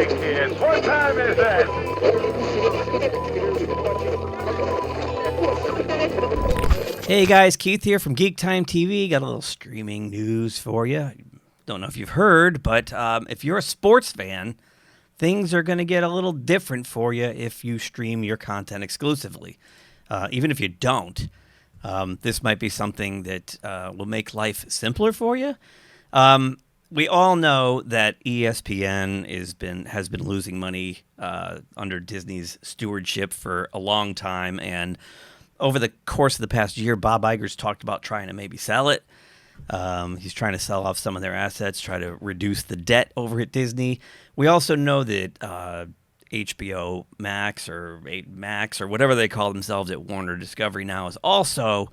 Hey, kids, what time is it? Hey guys, Keith here from GeekTime TV. Got a little streaming news for you. Don't know if you've heard, but if you're a sports fan, things are going to get a little different for you if you stream your content exclusively. Even if you don't, this might be something that will make life simpler for you. We all know that ESPN has been losing money under Disney's stewardship for a long time, and over the course of the past year, Bob Iger's talked about trying to maybe sell it. He's trying to sell off some of their assets, try to reduce the debt over at Disney. We also know that HBO Max or Max or whatever they call themselves at Warner Discovery now is also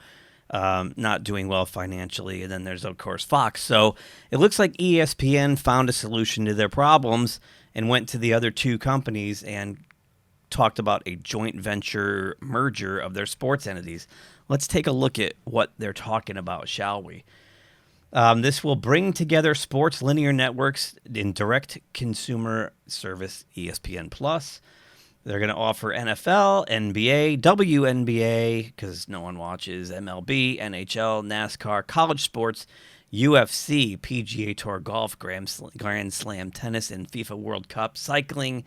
not doing well financially. And then there's, of course, Fox. So it looks like ESPN found a solution to their problems and went to the other two companies and talked about a joint venture merger of their sports entities. Let's take a look at what they're talking about, shall we? This will bring together sports linear networks in direct consumer service ESPN Plus. They're going to offer NFL, NBA, WNBA, because no one watches, MLB, NHL, NASCAR, college sports, UFC, PGA Tour golf, Grand Slam tennis, and FIFA World Cup, cycling,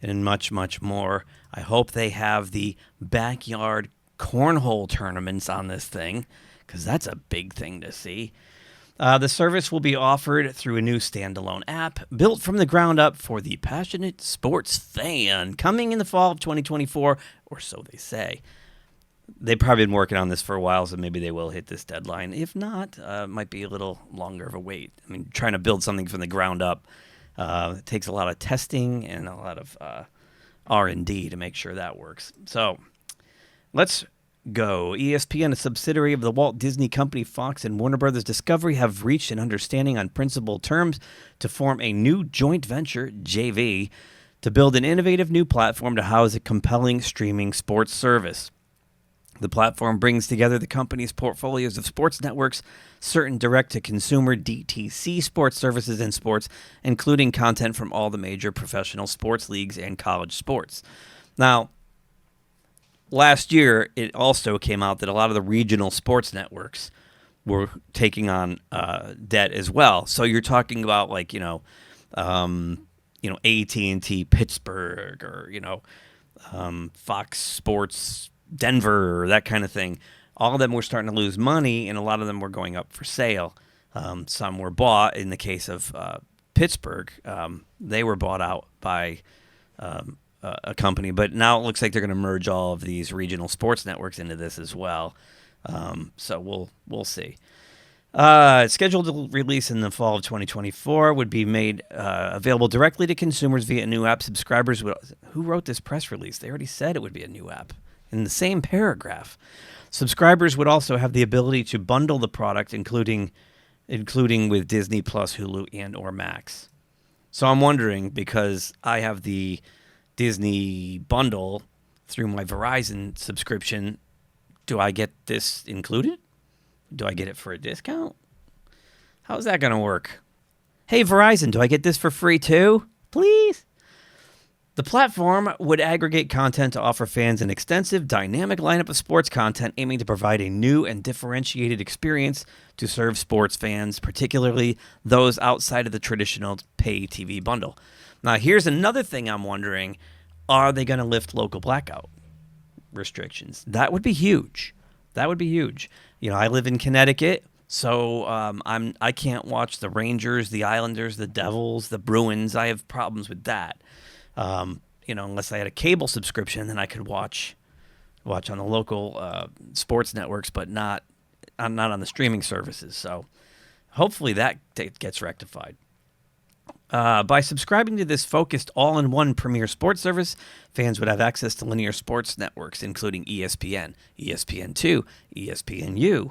and much, much more. I hope they have the backyard cornhole tournaments on this thing, because that's a big thing to see. The service will be offered through a new standalone app built from the ground up for the passionate sports fan, coming in the fall of 2024, or so they say. They've probably been working on this for a while, so maybe they will hit this deadline. If not, it might be a little longer of a wait. I mean, trying to build something from the ground up, it takes a lot of testing and a lot of R&D to make sure that works. So let's go. ESPN, a subsidiary of the Walt Disney Company, Fox, and Warner Brothers Discovery, have reached an understanding on principal terms to form a new joint venture, JV, to build an innovative new platform to house a compelling streaming sports service. The platform brings together the company's portfolios of sports networks, certain direct-to-consumer DTC sports services and sports, including content from all the major professional sports leagues and college sports. Now, last year, it also came out that a lot of the regional sports networks were taking on debt as well. So you're talking about AT&T Pittsburgh or Fox Sports Denver or that kind of thing. All of them were starting to lose money, and a lot of them were going up for sale. Some were bought. In the case of Pittsburgh, they were bought out by a company, but now it looks like they're going to merge all of these regional sports networks into this as well. So we'll see. It's scheduled to release in the fall of 2024, would be made available directly to consumers via a new app. Subscribers who wrote this press release? They already said it would be a new app in the same paragraph. Subscribers would also have the ability to bundle the product, including with Disney Plus, Hulu, and or Max. So I'm wondering, because I have the Disney bundle through my Verizon subscription, do I get this included? Do I get it for a discount? How's that going to work? Hey, Verizon, do I get this for free too? Please? The platform would aggregate content to offer fans an extensive, dynamic lineup of sports content, aiming to provide a new and differentiated experience to serve sports fans, particularly those outside of the traditional pay TV bundle. Now, here's another thing I'm wondering. Are they going to lift local blackout restrictions? That would be huge. That would be huge. I live in Connecticut, so I can't watch the Rangers, the Islanders, the Devils, the Bruins. I have problems with that. Unless I had a cable subscription, then I could watch on the local sports networks, but not on the streaming services. So hopefully that gets rectified. By subscribing to this focused all-in-one premier sports service, fans would have access to linear sports networks, including ESPN, ESPN2, ESPNU,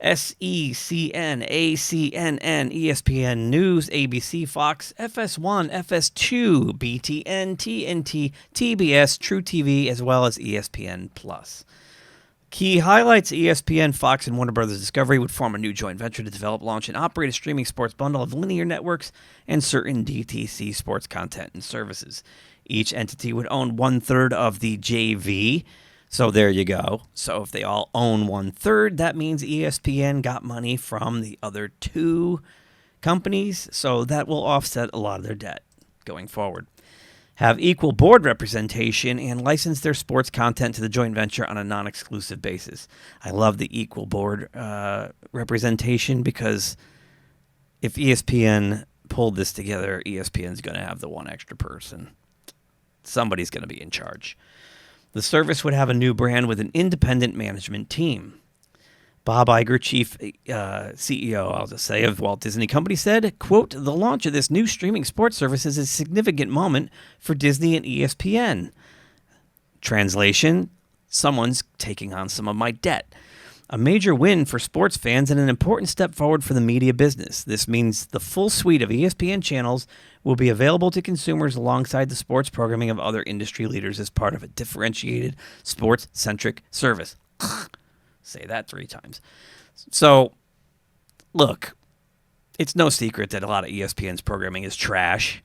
SECN, ACNN, ESPN News, ABC, Fox, FS1, FS2, BTN, TNT, TBS, True TV, as well as ESPN Plus. Key highlights: ESPN, Fox, and Warner Brothers Discovery would form a new joint venture to develop, launch, and operate a streaming sports bundle of linear networks and certain DTC sports content and services. Each entity would own 1/3 of the JV. So there you go. So if they all own 1/3, that means ESPN got money from the other two companies. So that will offset a lot of their debt going forward. Have equal board representation and license their sports content to the joint venture on a non-exclusive basis. I love the equal board representation because if ESPN pulled this together, ESPN's going to have the one extra person. Somebody's going to be in charge. The service would have a new brand with an independent management team. Bob Iger, chief CEO, I'll just say, of Walt Disney Company said, quote, "The launch of this new streaming sports service is a significant moment for Disney and ESPN." Translation, someone's taking on some of my debt. A major win for sports fans and an important step forward for the media business. This means the full suite of ESPN channels will be available to consumers alongside the sports programming of other industry leaders as part of a differentiated sports-centric service. Say that 3 times. So, look, it's no secret that a lot of ESPN's programming is trash.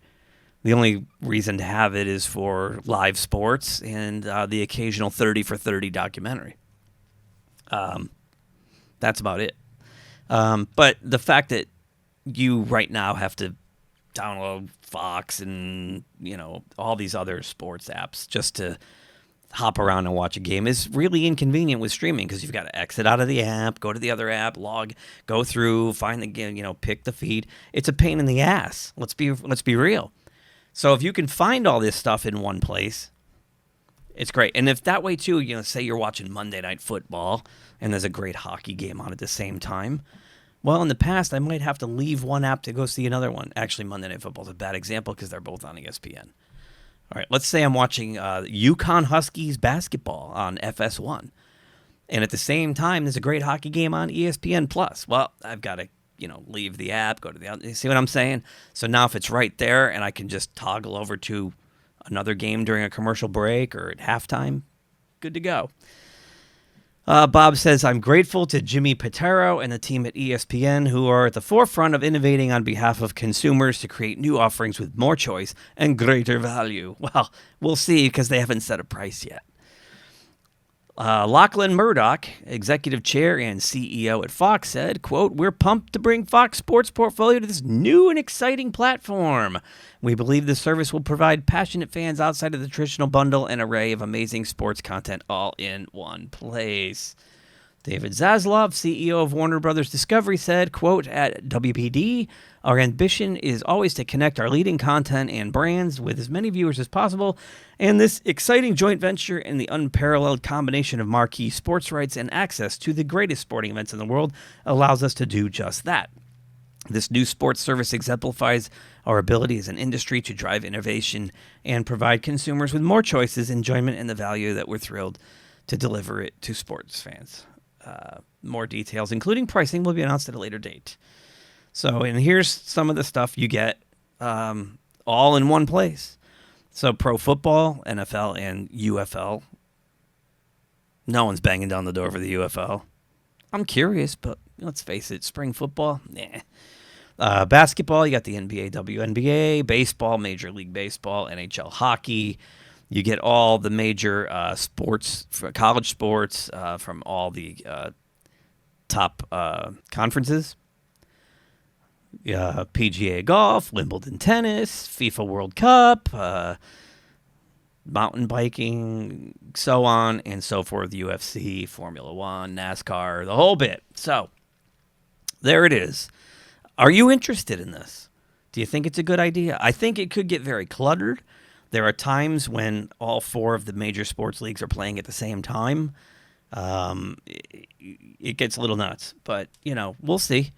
The only reason to have it is for live sports and the occasional 30 for 30 documentary. That's about it. But the fact that you right now have to download Fox and, all these other sports apps just to hop around and watch a game is really inconvenient with streaming because you've got to exit out of the app, go to the other app, go through, find the game, pick the feed. It's a pain in the ass. Let's be real. So if you can find all this stuff in one place, it's great. And if that way too, say you're watching Monday Night Football and there's a great hockey game on at the same time. Well, in the past, I might have to leave one app to go see another one. Actually, Monday Night Football is a bad example because they're both on ESPN. All right, let's say I'm watching UConn Huskies basketball on FS1, and at the same time, there's a great hockey game on ESPN Plus. Well, I've got to, leave the app, go to the other. You see what I'm saying? So now if it's right there, and I can just toggle over to another game during a commercial break or at halftime, good to go. Bob says, "I'm grateful to Jimmy Pitaro and the team at ESPN who are at the forefront of innovating on behalf of consumers to create new offerings with more choice and greater value." Well, we'll see because they haven't set a price yet. Lachlan Murdoch, executive chair and CEO at Fox, said, quote, "We're pumped to bring Fox Sports portfolio to this new and exciting platform. We believe the service will provide passionate fans outside of the traditional bundle an array of amazing sports content all in one place." David Zaslav, CEO of Warner Brothers Discovery, said, quote, "At WPD, our ambition is always to connect our leading content and brands with as many viewers as possible, and this exciting joint venture and the unparalleled combination of marquee sports rights and access to the greatest sporting events in the world allows us to do just that. This new sports service exemplifies our ability as an industry to drive innovation and provide consumers with more choices, enjoyment, and the value that we're thrilled to deliver it to sports fans." More details, including pricing, will be announced at a later date. So, and here's some of the stuff you get all in one place. So, pro football, NFL, and UFL. No one's banging down the door for the UFL. I'm curious, but let's face it, spring football, nah. Basketball, you got the NBA, WNBA, baseball, Major League Baseball, NHL hockey. You get all the major sports, college sports from all the top conferences. PGA golf, Wimbledon tennis, FIFA World Cup, mountain biking, so on and so forth, UFC, Formula One, NASCAR, the whole bit. So there it is. Are you interested in this? Do you think it's a good idea? I think it could get very cluttered. There are times when all 4 of the major sports leagues are playing at the same time. It gets a little nuts, but, we'll see.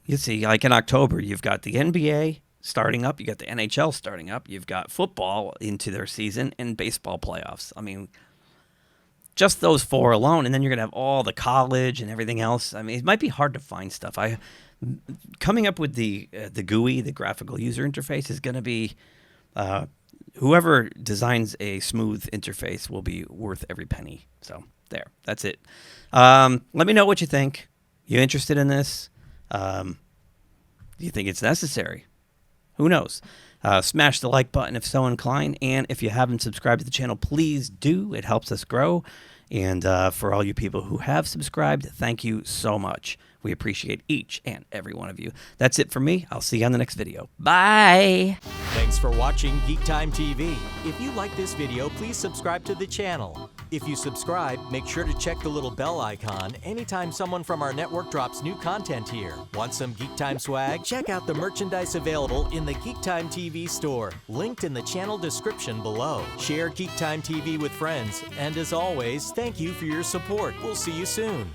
You see, like in October, you've got the NBA starting up, you got the NHL starting up, you've got football into their season, and baseball playoffs. I mean, just those 4 alone, and then you're going to have all the college and everything else. I mean, it might be hard to find stuff. Coming up with the GUI, the graphical user interface, is going to be... whoever designs a smooth interface will be worth every penny. So there. That's it. Let me know what you think. You interested in this? Do you think it's necessary? Who knows? Smash the like button if so inclined. And if you haven't subscribed to the channel, please do. It helps us grow. And for all you people who have subscribed, thank you so much. We appreciate each and every one of you. That's it for me. I'll see you on the next video. Bye. Thanks for watching GeekTime TV. If you like this video, please subscribe to the channel. If you subscribe, make sure to check the little bell icon anytime someone from our network drops new content here. Want some GeekTime swag? Check out the merchandise available in the GeekTime TV store, linked in the channel description below. Share GeekTime TV with friends, and as always, thank you for your support. We'll see you soon.